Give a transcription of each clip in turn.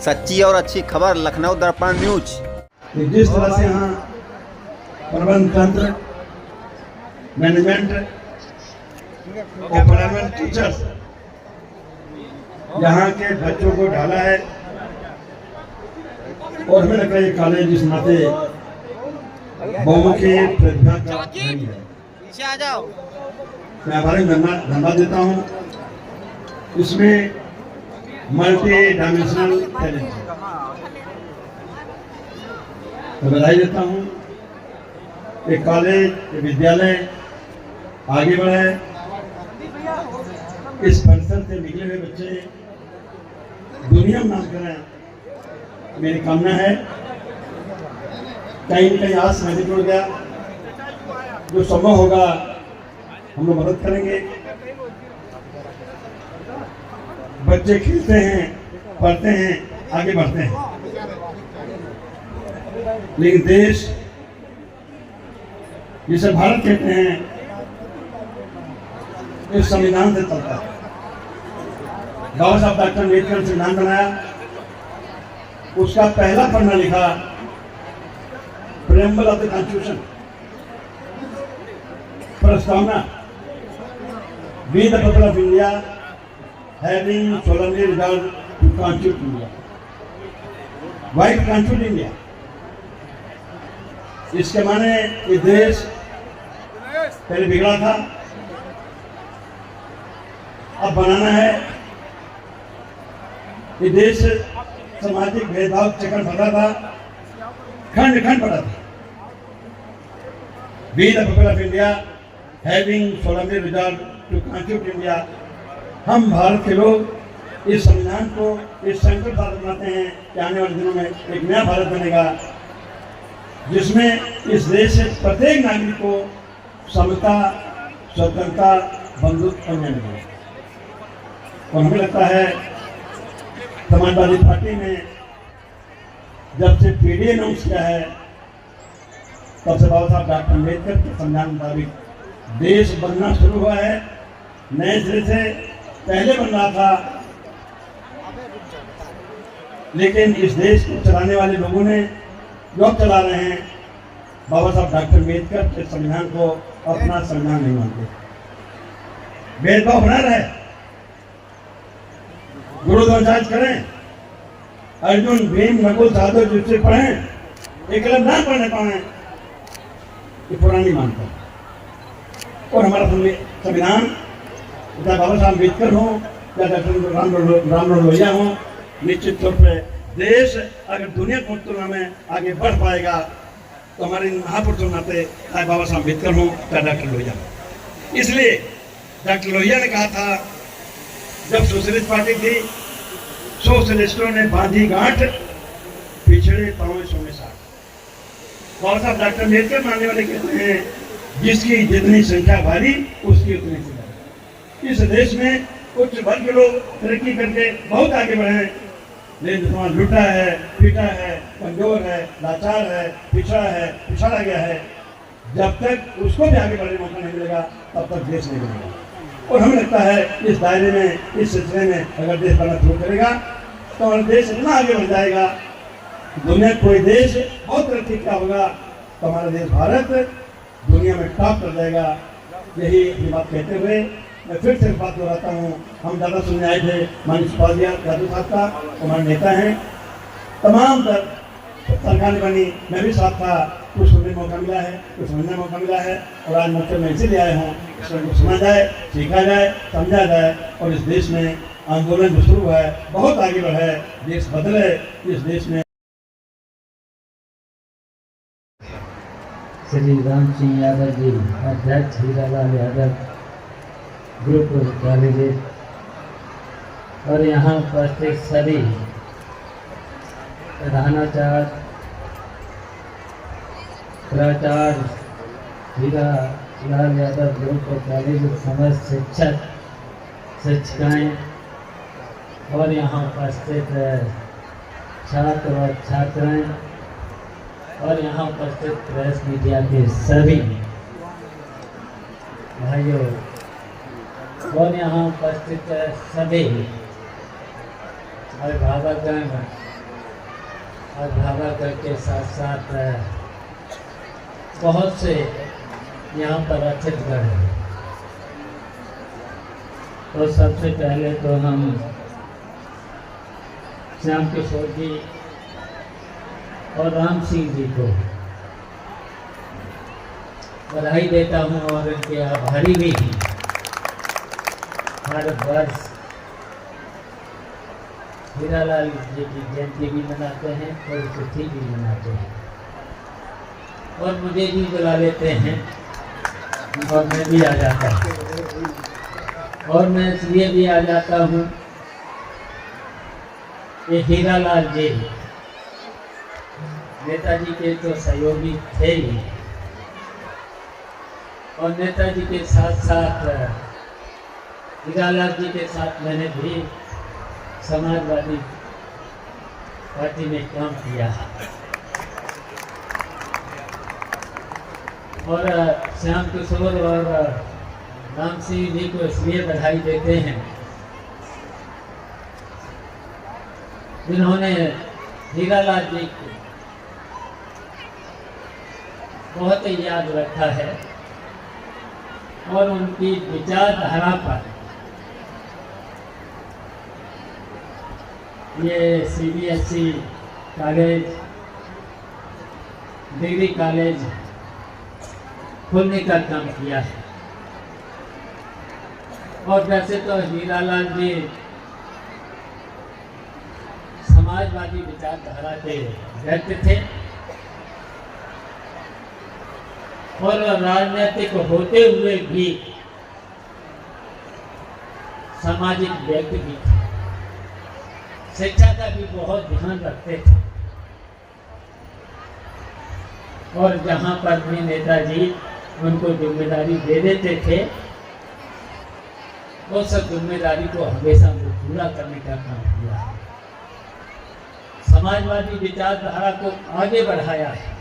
सच्ची और अच्छी खबर लखनऊ दर्पण न्यूज। जिस तरह से यहाँ प्रबंध तंत्र, मैनेजमेंट और प्राइवेट टीचर्स यहाँ के बच्चों को ढाला है, और हमें लगता है ये कॉलेज इस नाते बहुमुखी प्रतिभा का नहीं है। मैं आभारी धन्यवाद देता हूँ। इसमें मल्टी डायमेंशनल टैलेंट तो बधाई देता हूँ। एक कॉलेज, एक विद्यालय आगे बढ़े, इस परिसर से निकले हुए बच्चे दुनिया में नाम करें, मेरी कामना है। कहीं न कहीं आस नहीं जुड़ गया, जो संभव होगा हम लोग मदद करेंगे। बच्चे खेलते हैं, पढ़ते हैं, आगे बढ़ते हैं, लेकिन देश जिसे भारत कहते हैं इस संविधान से चलता है। बाबा साहब डॉक्टर अम्बेडकर ने संविधान बनाया, उसका पहला पन्ना लिखा प्रेम्बल ऑफ द कॉन्स्टिट्यूशन, प्रस्तावना। We the people of India having solemnly resolved to constitute India. Why to constitute India? इसके माने ये देश पहले बिगड़ा था, अब बनाना है। ये देश सामाजिक भेदभाव चक्कर फंसा था, खंड खंड पड़ा था। We the people of India having solemnly resolved to constitute India, हम भारत के लोग इस संविधान को इस संकल्प भारत बनाते हैं कि आने वाले दिनों में एक नया भारत बनेगा, जिसमें इस देश से प्रत्येक नागरिक को समता, स्वतंत्रता, बंधुत्व और न्याय मिलेगा। और हमें लगता है समाजवादी पार्टी ने जब से पीडीए अनाउंस किया है, तब से बाबा साहब डॉक्टर अम्बेडकर के संविधान मुताबिक देश बनना शुरू हुआ है। नए सिरे से पहले बन रहा था, लेकिन इस देश को चलाने वाले लोगों ने जो अब चला रहे हैं, बाबा साहब डॉक्टर अम्बेडकर के संविधान को अपना संविधान नहीं मानते। भेदभाव बना रहे, गुरु द्रोणाचार्य करें, अर्जुन, भीम, नकुल, सहदेव जिससे पढ़ें, एकलव्य ना पढ़ने पाए, ये पुरानी मानता है। और हमारा संविधान, चाहे बाबा साहब अम्बेडकर हो या डॉक्टर राम लोहिया हो, निश्चित तौर पे देश अगर दुनिया की तुलना में आगे बढ़ पाएगा तो हमारे महापुरुषों नाते, चाहे बाबा साहब अम्बेडकर हो चाहे डॉक्टर लोहिया हो। इसलिए डॉक्टर लोहिया ने कहा था, जब सोशलिस्ट पार्टी थी, सोशलिस्टों ने बांधी गांठ, पिछड़े पांव सोने साथ। बाबा साहब डॉक्टर अम्बेडकर मानने वाले कहते हैं, जिसकी जितनी संख्या भारी उसकी उतनी सी। इस देश में कुछ वर्ग के लोग तरक्की करके बहुत आगे बढ़े हैं, लेकिन समाज लुटा है, पीटा है, कमजोर है, लाचार है, पिछड़ा गया है। जब तक उसको भी आगे बढ़ने का मौका नहीं मिलेगा, तब तक देश नहीं बनेगा। और हमें लगता है इस दायरे में, इस सिलसिले में अगर देश बनना शुरू करेगा तो हमारा देश इतना आगे बढ़ जाएगा, दुनिया कोई देश बहुत तरक्की का होगा तो हमारा देश भारत दुनिया में टॉप कर जाएगा। यही बात कहते हुए मैं फिर से बात दोहराता हूँ, हम ज़्यादा सुनने आए थे माननीय सुभाष यादव साहब का, हमारे नेता हैं, तमाम सरकार ने बनी, मैं भी साथ था, कुछ सुनने मौका मिला है, कुछ समझने मौका मिला है, और आज मतलब मैं इसीलिए आया हूँ, इसको सुना जाए, सीखा जाए, समझा जाए, और इस देश में आंदोलन जो शुरू हुआ है बहुत आगे बढ़े, देश बदले। इस देश में श्री राम सिंह यादव जी, अध्यक्ष हीरालाल यादव ग्रुप कॉलेज, और यहाँ उपस्थित सभी प्रधानाचार्य, प्राचार्य हीरालाल यादव ग्रुप कॉलेज, समस्त शिक्षक शिक्षिकाएँ, और यहाँ उपस्थित छात्र और छात्राएँ, और यहाँ उपस्थित प्रेस मीडिया के सभी भाइयों, और यहाँ उपस्थित सभी अभिभावकगण, और भावागढ़ के साथ साथ बहुत से यहाँ पर अतिथगढ़ हैं। तो सबसे पहले तो हम श्याम किशोर जी और राम सिंह जी को बधाई देता हूँ और इनके आभारी भी हैं। भारतवर्ष हीरालाल जी की जयंती भी मनाते हैं और तिथि भी मनाते हैं और मुझे भी बुला लेते हैं और मैं भी आ जाता हूँ। और मैं इसलिए भी आ जाता हूँ कि हीरालाल जी नेताजी के तो सहयोगी थे ही और नेताजी के साथ साथ हीरालाल जी के साथ मैंने भी समाजवादी पार्टी में काम किया और श्याम किशोर और राम सिंह जी को इसलिए बधाई देते हैं जिन्होंने हीरालाल जी को बहुत ही याद रखा है और उनकी विचारधारा पर ये CBSE कॉलेज, डिग्री कॉलेज खोलने का काम किया है। और वैसे तो हीरालाल जी समाजवादी विचारधारा के व्यक्ति थे और राजनीतिक होते हुए भी सामाजिक व्यक्ति भी थे। शिक्षा का भी बहुत ध्यान रखते थे और जहाँ पर भी नेताजी उनको जिम्मेदारी दे देते थे वो सब जिम्मेदारी को हमेशा पूरा करने का काम किया। समाजवादी विचारधारा को आगे बढ़ाया है।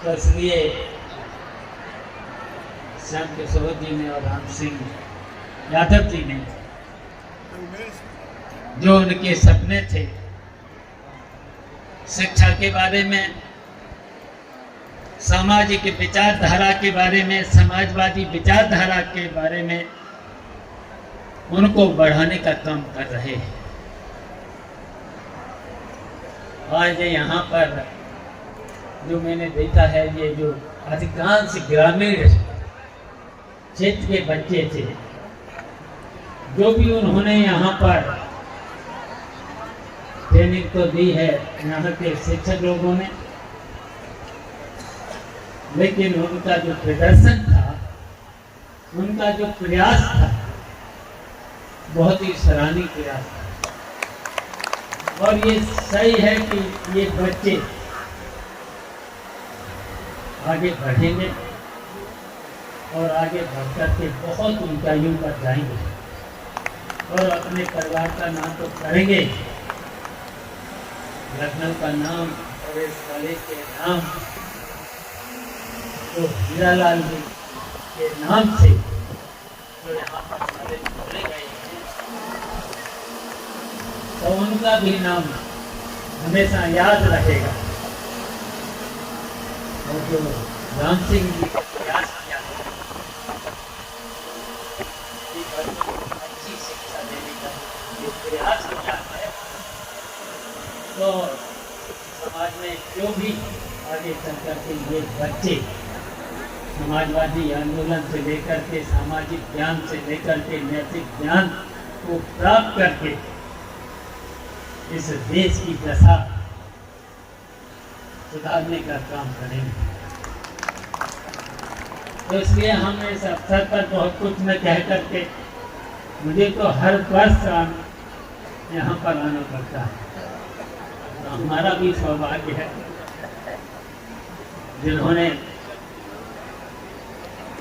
तो इसलिए श्याम किशोर जी ने और राम सिंह यादव जी ने जो उनके सपने थे शिक्षा के बारे में, सामाजिक विचारधारा के बारे में, समाजवादी विचारधारा के बारे में उनको बढ़ाने का काम कर रहे हैं। आज यहाँ पर जो मैंने देखा है, ये जो अधिकांश ग्रामीण क्षेत्र के बच्चे थे, जो भी उन्होंने यहाँ पर ट्रेनिंग तो दी है यहाँ के शिक्षक लोगों ने, लेकिन उनका जो प्रदर्शन था, उनका जो प्रयास था, बहुत ही सराहनीय प्रयास था। और ये सही है कि ये बच्चे आगे बढ़ेंगे और आगे बढ़कर के बहुत ऊंचाइयों पर जाएंगे और अपने परिवार का नाम तो करेंगे, लखनऊ का नाम और इस कॉलेज के नाम तो हीरालाल जी के नाम से जो यहाँ पर कॉलेज खोले गए हैं, तो उनका भी नाम हमेशा याद रहेगा। और जो राम सिंह जी का प्रयास किया है कि बच्चों को अच्छी शिक्षा देने का जो प्रयास किया है, तो समाज में जो भी आगे चलकर के ये बच्चे समाजवादी आंदोलन से लेकर के सामाजिक ज्ञान से लेकर के नैतिक ज्ञान को प्राप्त करके इस देश की दशा सुधारने का काम करेंगे। तो इसलिए हम इस अवसर पर बहुत कुछ न कह करके, मुझे तो हर वर्ष यहाँ पर आना पड़ता है, तो हमारा भी सौभाग्य है जिन्होंने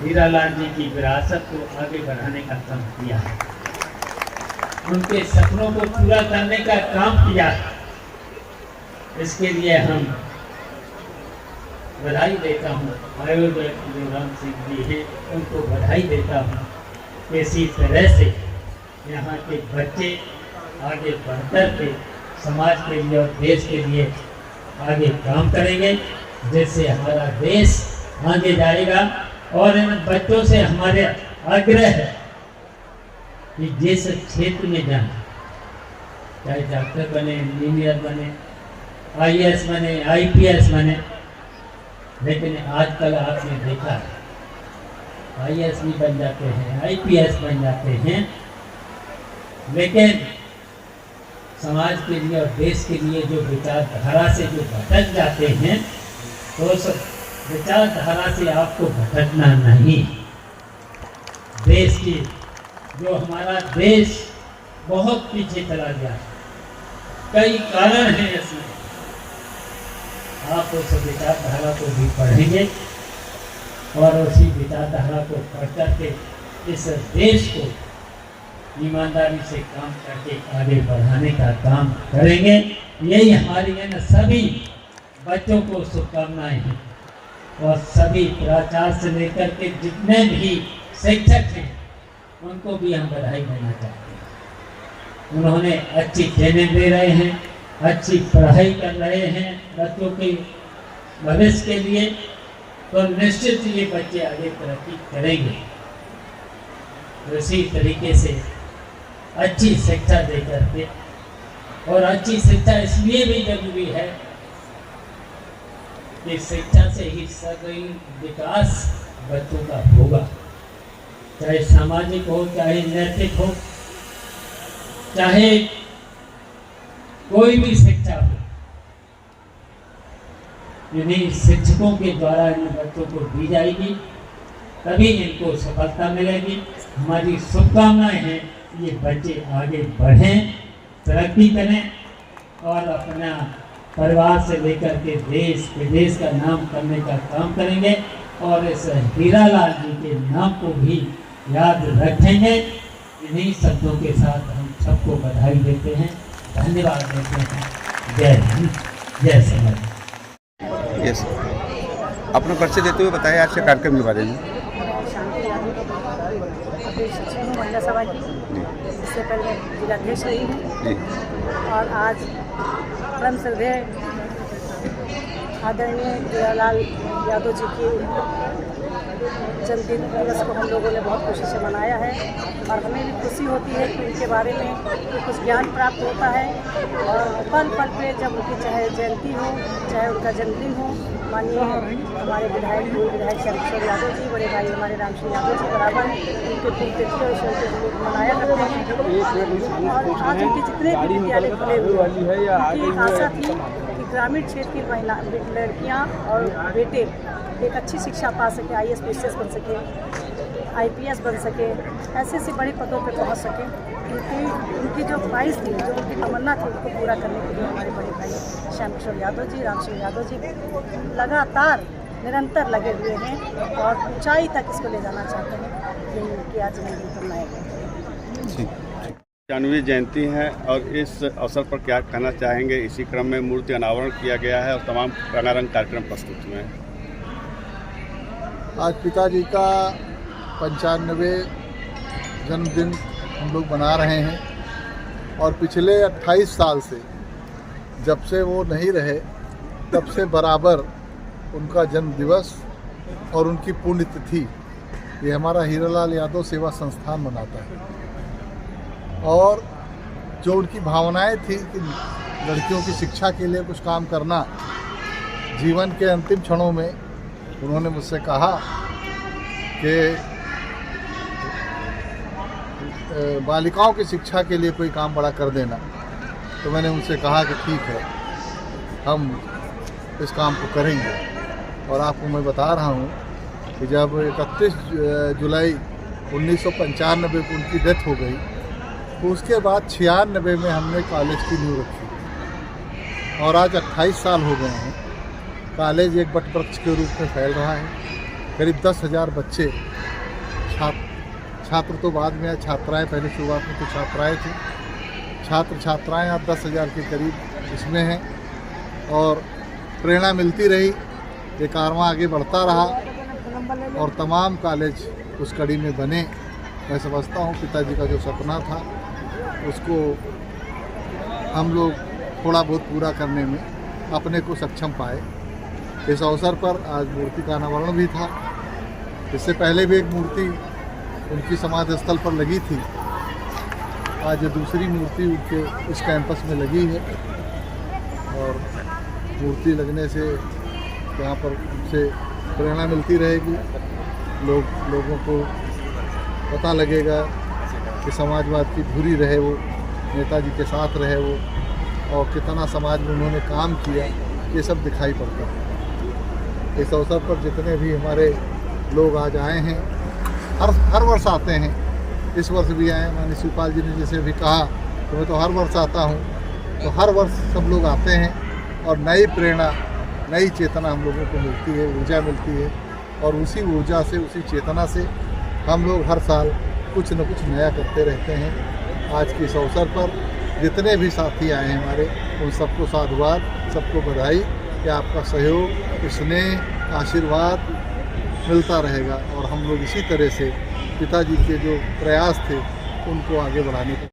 हीरालाल जी की विरासत को आगे बढ़ाने का काम किया है, उनके सपनों को पूरा करने का काम किया है। इसके लिए हम बधाई देता हूँ। आयोजक जो राम सिंह जी है उनको बधाई देता हूँ। इसी तरह से यहाँ के बच्चे आगे बढ़कर के समाज के लिए और देश के लिए आगे काम करेंगे, जिससे हमारा देश आगे जाएगा। और इन बच्चों से हमारे आग्रह है कि जिस क्षेत्र में जाए, चाहे डॉक्टर बने, इंजीनियर बने, IAS बने, IPS बने, लेकिन आजकल आपने देखा IAS भी बन जाते हैं, IPS बन जाते हैं, लेकिन समाज के लिए और देश के लिए जो विचारधारा से जो भटक जाते हैं, तो उस विचारधारा से आपको भटकना नहीं। देश की जो हमारा देश बहुत पीछे चला गया, कई कारण हैं इसमें। आप उस विचारधारा को भी पढ़ेंगे और उसी विचारधारा को पढ़ करके इस देश को ईमानदारी से काम करके आगे बढ़ाने का काम करेंगे। यही हमारी इन सभी बच्चों को शुभकामनाएं हैं और सभी प्राचार्य से लेकर के जितने भी शिक्षक हैं उनको भी हम बधाई देना चाहते हैं। उन्होंने अच्छी ट्रेनिंग दे रहे हैं, अच्छी पढ़ाई कर रहे हैं बच्चों के भविष्य के लिए, तो निश्चित ये बच्चे आगे तरक्की करेंगे। इसी तरीके से अच्छी शिक्षा दे करके, और अच्छी शिक्षा इसलिए भी जरूरी है कि शिक्षा से ही सभी विकास बच्चों का होगा, चाहे सामाजिक हो, चाहे नैतिक हो, चाहे कोई भी शिक्षा हो। इन्हीं शिक्षकों के द्वारा इन बच्चों को दी जाएगी, तभी इनको सफलता मिलेगी। हमारी शुभकामनाएं हैं ये बच्चे आगे बढ़ें, तरक्की करें और अपना परिवार से लेकर के देश विदेश का नाम करने का काम करेंगे, और इस हीरालाल जी के नाम को भी याद रखेंगे। इन्हीं शब्दों के साथ हम सबको बधाई देते हैं, धन्यवाद देते हैं। जय हिंद, जय समाज। यस, अपना परिचय देते हुए बताइए आज के कार्यक्रम के बारे में। महिला सभा की इससे पहले जिलाध्यक्ष रही हूँ, और आज परम श्रद्धेय आदरणीय हीरालाल यादव जी की जन्मदिन दिवस को हम लोगों ने बहुत खुशी से मनाया है, और हमें भी खुशी होती है कि उनके बारे में कुछ ज्ञान प्राप्त होता है। और पल पल पे जब उनकी चाहे जयंती हो, चाहे उनका जन्मदिन हो, माननीय हमारे विधायक शंकर यादव जी, बड़े भाई हमारे रामसिंह यादव जी बराबर उनके पुण्यतिथि और शौर्य मनाया करते हैं। और आज उनके जितने भी विद्यालय खुले हुए उनकी आशा थी कि ग्रामीण क्षेत्र की महिला लड़कियाँ और बेटे एक अच्छी शिक्षा पा सके, IAS PCS बन सके, IPS बन सके, ऐसे ऐसे बड़े पदों पर पहुंच सके। उनकी जो ख्वाहिश थी, जो उनकी तमन्ना थी, उसको पूरा करने के लिए हमारे बड़े भाई श्यामकिशोर यादव जी, रामसिंह यादव जी लगातार निरंतर लगे हुए हैं और ऊंचाई तक इसको ले जाना चाहते हैं। यही उनकी आज जन्मदिन मनाया। 95वीं जयंती है, और इस अवसर पर क्या कहना चाहेंगे? इसी क्रम में मूर्ति अनावरण किया गया है और तमाम रंगारंग कार्यक्रम प्रस्तुत हुए हैं। आज पिताजी का 95वें जन्मदिन हम लोग मना रहे हैं, और पिछले 28 साल से जब से वो नहीं रहे तब से बराबर उनका जन्म दिवस और उनकी पुण्यतिथि ये हमारा हीरालाल यादव सेवा संस्थान मनाता है। और जो उनकी भावनाएं थी कि लड़कियों की शिक्षा के लिए कुछ काम करना, जीवन के अंतिम क्षणों में उन्होंने मुझसे कहा कि बालिकाओं की शिक्षा के लिए कोई काम बड़ा कर देना। तो मैंने उनसे कहा कि ठीक है, हम इस काम को करेंगे। और आपको मैं बता रहा हूँ कि जब 31 जुलाई 1995 को उनकी डेथ हो गई, तो उसके बाद 96 में हमने कॉलेज की नींव रखी, और आज 28 साल हो गए हैं। कॉलेज एक वटवृक्ष के रूप में फैल रहा है। करीब 10,000 बच्चे, छात्र तो बाद में, छात्राएं पहले शुरुआत में तो छात्राएं थी, छात्र छात्राएं अब 10,000 के करीब इसमें हैं, और प्रेरणा मिलती रही, ये कारवां आगे बढ़ता रहा, और तमाम कॉलेज उस कड़ी में बने। मैं समझता हूँ पिताजी का जो सपना था उसको हम लोग थोड़ा बहुत पूरा करने में अपने को सक्षम पाए। इस अवसर पर आज मूर्ति का अनावरण भी था। इससे पहले भी एक मूर्ति उनकी समाधि स्थल पर लगी थी। आज दूसरी मूर्ति उनके इस कैंपस में लगी है और मूर्ति लगने से यहाँ पर उनसे प्रेरणा मिलती रहेगी। लोगों को पता लगेगा कि समाजवाद की धुरी रहे वो, नेताजी के साथ रहे वो, और कितना समाज में उन्होंने काम किया, ये सब दिखाई पड़ता है। इस अवसर पर जितने भी हमारे लोग आज आए हैं, हर वर्ष आते हैं, इस वर्ष भी आए। माननीय शिवपाल जी ने जैसे भी कहा तो मैं तो हर वर्ष आता हूँ, तो हर वर्ष सब लोग आते हैं और नई प्रेरणा, नई चेतना हम लोगों को मिलती है, ऊर्जा मिलती है, और उसी ऊर्जा से, उसी चेतना से हम लोग हर साल कुछ न कुछ नया करते रहते हैं। आज के इस अवसर पर जितने भी साथी आए हैं हमारे, उन सबको साधुवाद, सबको बधाई कि आपका सहयोग, स्नेह, आशीर्वाद मिलता रहेगा और हम लोग इसी तरह से पिताजी के जो प्रयास थे उनको आगे बढ़ाने का